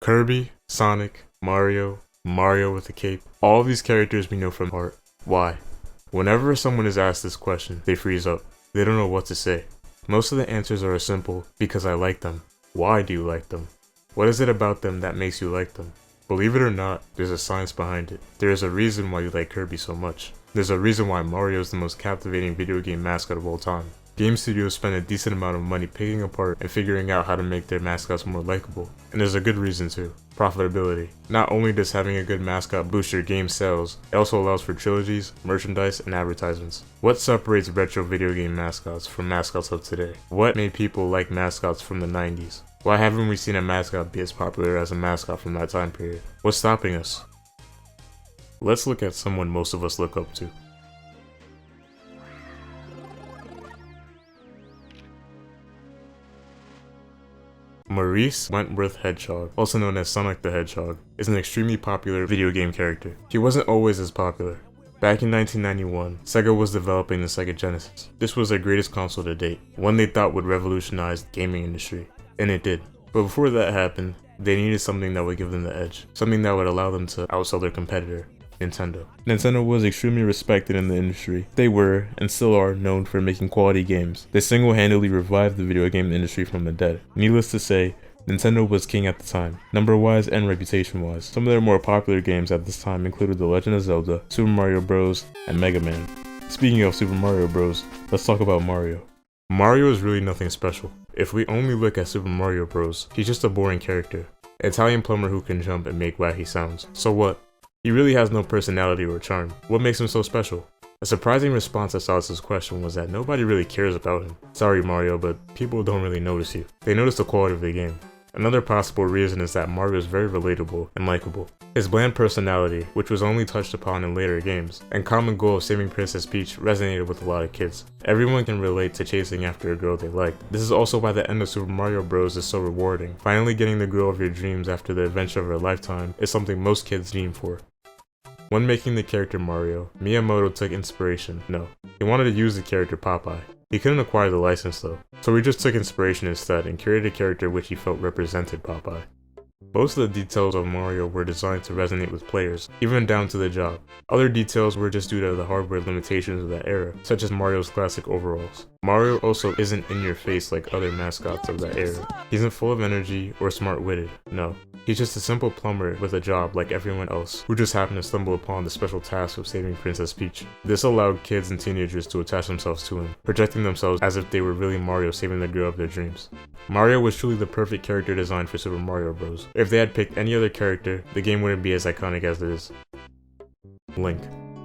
Kirby, Sonic, Mario, Mario with a cape. All of these characters we know from heart. Why? Whenever someone is asked this question, they freeze up. They don't know what to say. Most of the answers are simple, because I like them. Why do you like them? What is it about them that makes you like them? Believe it or not, there's a science behind it. There is a reason why you like Kirby so much. There's a reason why Mario is the most captivating video game mascot of all time. Game studios spend a decent amount of money picking apart and figuring out how to make their mascots more likable. And there's a good reason too. Profitability. Not only does having a good mascot boost your game sales, it also allows for trilogies, merchandise, and advertisements. What separates retro video game mascots from mascots of today? What made people like mascots from the 90s? Why haven't we seen a mascot be as popular as a mascot from that time period? What's stopping us? Let's look at someone most of us look up to. Maurice Wentworth Hedgehog, also known as Sonic the Hedgehog, is an extremely popular video game character. He wasn't always as popular. Back in 1991, Sega was developing the Sega Genesis. This was their greatest console to date, one they thought would revolutionize the gaming industry, and it did. But before that happened, they needed something that would give them the edge, something that would allow them to outsell their competitor, Nintendo. Nintendo was extremely respected in the industry. They were, and still are, known for making quality games. They single-handedly revived the video game industry from the dead. Needless to say, Nintendo was king at the time, number-wise and reputation-wise. Some of their more popular games at this time included The Legend of Zelda, Super Mario Bros., and Mega Man. Speaking of Super Mario Bros., let's talk about Mario. Mario is really nothing special. If we only look at Super Mario Bros., he's just a boring character. Italian plumber who can jump and make wacky sounds. So what? He really has no personality or charm. What makes him so special? A surprising response I saw to this question was that nobody really cares about him. Sorry Mario, but people don't really notice you. They notice the quality of the game. Another possible reason is that Mario is very relatable and likable. His bland personality, which was only touched upon in later games, and common goal of saving Princess Peach resonated with a lot of kids. Everyone can relate to chasing after a girl they like. This is also why the end of Super Mario Bros. Is so rewarding. Finally getting the girl of your dreams after the adventure of her lifetime is something most kids dream for. When making the character Mario, Miyamoto took inspiration. No, he wanted to use the character Popeye. He couldn't acquire the license though, so he just took inspiration instead and created a character which he felt represented Popeye. Most of the details of Mario were designed to resonate with players, even down to the job. Other details were just due to the hardware limitations of that era, such as Mario's classic overalls. Mario also isn't in your face like other mascots of that era. He isn't full of energy or smart-witted, no. He's just a simple plumber with a job like everyone else, who just happened to stumble upon the special task of saving Princess Peach. This allowed kids and teenagers to attach themselves to him, projecting themselves as if they were really Mario saving the girl of their dreams. Mario was truly the perfect character design for Super Mario Bros. If they had picked any other character, the game wouldn't be as iconic as it is. Link.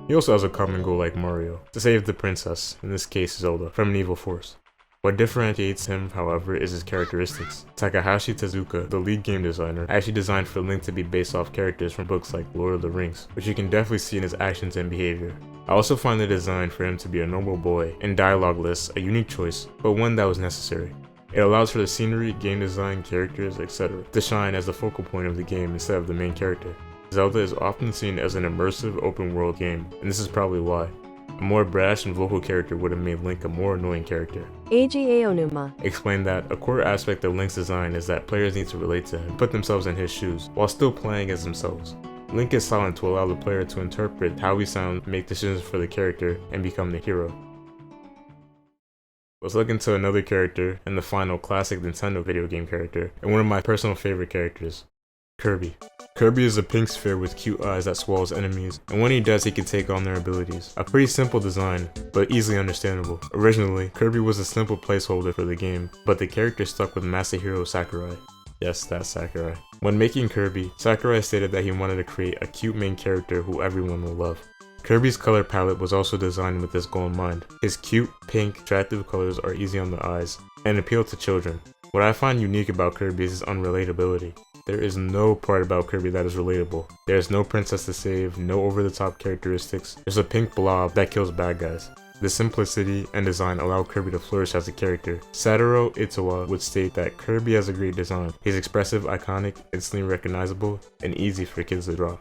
He also has a common goal like Mario, to save the princess, in this case Zelda, from an evil force. What differentiates him, however, is his characteristics. Takahashi Tezuka, the lead game designer, actually designed for Link to be based off characters from books like Lord of the Rings, which you can definitely see in his actions and behavior. I also find the design for him to be a normal boy and dialogueless a unique choice, but one that was necessary. It allows for the scenery, game design, characters, etc. to shine as the focal point of the game instead of the main character. Zelda is often seen as an immersive open world game, and this is probably why. A more brash and vocal character would have made Link a more annoying character. AGA Onuma explained that a core aspect of Link's design is that players need to relate to him, put themselves in his shoes, while still playing as themselves. Link is silent to allow the player to interpret how we sound, make decisions for the character, and become the hero. Let's look into another character, and the final classic Nintendo video game character, and one of my personal favorite characters, Kirby. Kirby is a pink sphere with cute eyes that swallows enemies, and when he does he can take on their abilities. A pretty simple design, but easily understandable. Originally, Kirby was a simple placeholder for the game, but the character stuck with Masahiro Sakurai. Yes, that's Sakurai. When making Kirby, Sakurai stated that he wanted to create a cute main character who everyone will love. Kirby's color palette was also designed with this goal in mind. His cute, pink, attractive colors are easy on the eyes, and appeal to children. What I find unique about Kirby is his unrelatability. There is no part about Kirby that is relatable. There is no princess to save, no over-the-top characteristics. There's a pink blob that kills bad guys. The simplicity and design allow Kirby to flourish as a character. Satoru Iwata would state that Kirby has a great design. He's expressive, iconic, instantly recognizable, and easy for kids to draw.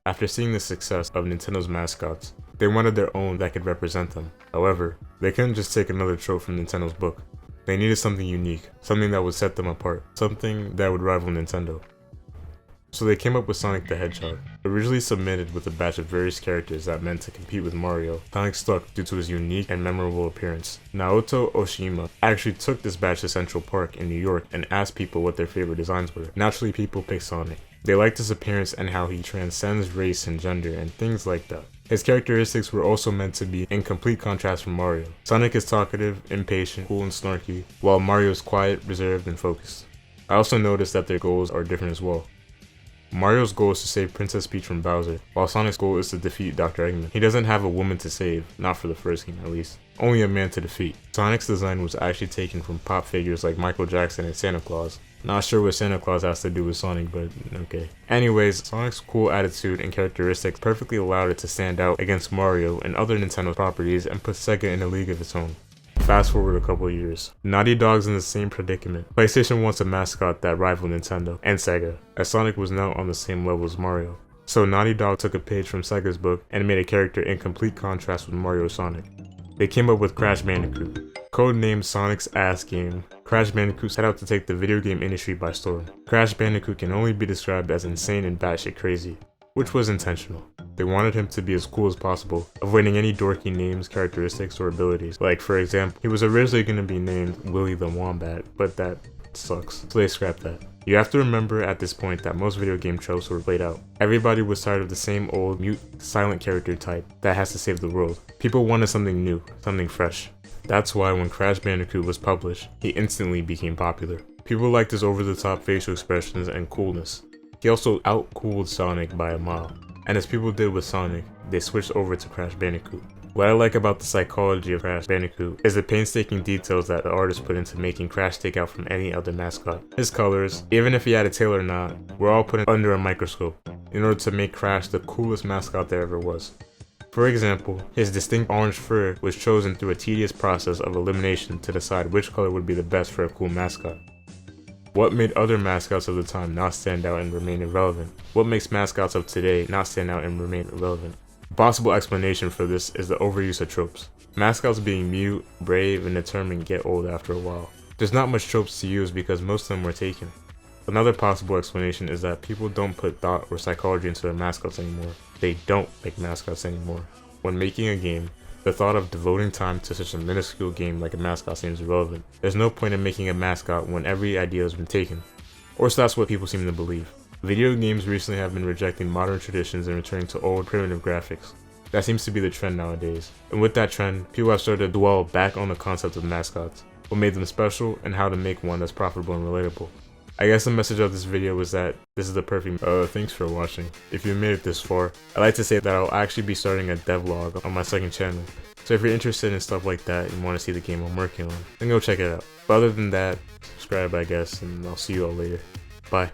After seeing the success of Nintendo's mascots, they wanted their own that could represent them. However, they couldn't just take another trope from Nintendo's book. They needed something unique, something that would set them apart, something that would rival Nintendo. So they came up with Sonic the Hedgehog. Originally submitted with a batch of various characters that meant to compete with Mario, Sonic stuck due to his unique and memorable appearance. Naoto Oshima actually took this batch to Central Park in New York and asked people what their favorite designs were. Naturally, people picked Sonic. They liked his appearance and how he transcends race and gender and things like that. His characteristics were also meant to be in complete contrast from Mario. Sonic is talkative, impatient, cool and snarky, while Mario is quiet, reserved, and focused. I also noticed that their goals are different as well. Mario's goal is to save Princess Peach from Bowser, while Sonic's goal is to defeat Dr. Eggman. He doesn't have a woman to save, not for the first game at least, only a man to defeat. Sonic's design was actually taken from pop figures like Michael Jackson and Santa Claus. Not sure what Santa Claus has to do with Sonic, but okay. Anyways, Sonic's cool attitude and characteristics perfectly allowed it to stand out against Mario and other Nintendo properties and put Sega in a league of its own. Fast forward a couple of years. Naughty Dog's in the same predicament. PlayStation wants a mascot that rivaled Nintendo and Sega, as Sonic was now on the same level as Mario. So Naughty Dog took a page from Sega's book and made a character in complete contrast with Mario Sonic. They came up with Crash Bandicoot. Codenamed Sonic's Ass Game, Crash Bandicoot set out to take the video game industry by storm. Crash Bandicoot can only be described as insane and batshit crazy, which was intentional. They wanted him to be as cool as possible, avoiding any dorky names, characteristics, or abilities. Like, for example, he was originally going to be named Willy the Wombat, but that sucks, so they scrapped that. You have to remember at this point that most video game tropes were played out. Everybody was tired of the same old, mute, silent character type that has to save the world. People wanted something new, something fresh. That's why when Crash Bandicoot was published, he instantly became popular. People liked his over-the-top facial expressions and coolness. He also out-cooled Sonic by a mile. And as people did with Sonic, they switched over to Crash Bandicoot. What I like about the psychology of Crash Bandicoot is the painstaking details that the artist put into making Crash stick out from any other mascot. His colors, even if he had a tail or not, were all put under a microscope in order to make Crash the coolest mascot there ever was. For example, his distinct orange fur was chosen through a tedious process of elimination to decide which color would be the best for a cool mascot. What made other mascots of the time not stand out and remain irrelevant? What makes mascots of today not stand out and remain irrelevant? A possible explanation for this is the overuse of tropes. Mascots being mute, brave, and determined get old after a while. There's not much tropes to use because most of them were taken. Another possible explanation is that people don't put thought or psychology into their mascots anymore. They don't make mascots anymore. When making a game, the thought of devoting time to such a minuscule game like a mascot seems irrelevant. There's no point in making a mascot when every idea has been taken. Or so that's what people seem to believe. Video games recently have been rejecting modern traditions and returning to old primitive graphics. That seems to be the trend nowadays. And with that trend, people have started to dwell back on the concept of mascots, what made them special, and how to make one that's profitable and relatable. I guess the message of this video was that this is the perfect thanks for watching. If you made it this far, I'd like to say that I'll actually be starting a devlog on my second channel. So if you're interested in stuff like that and want to see the game I'm working on, then go check it out. But other than that, subscribe I guess, and I'll see you all later. Bye.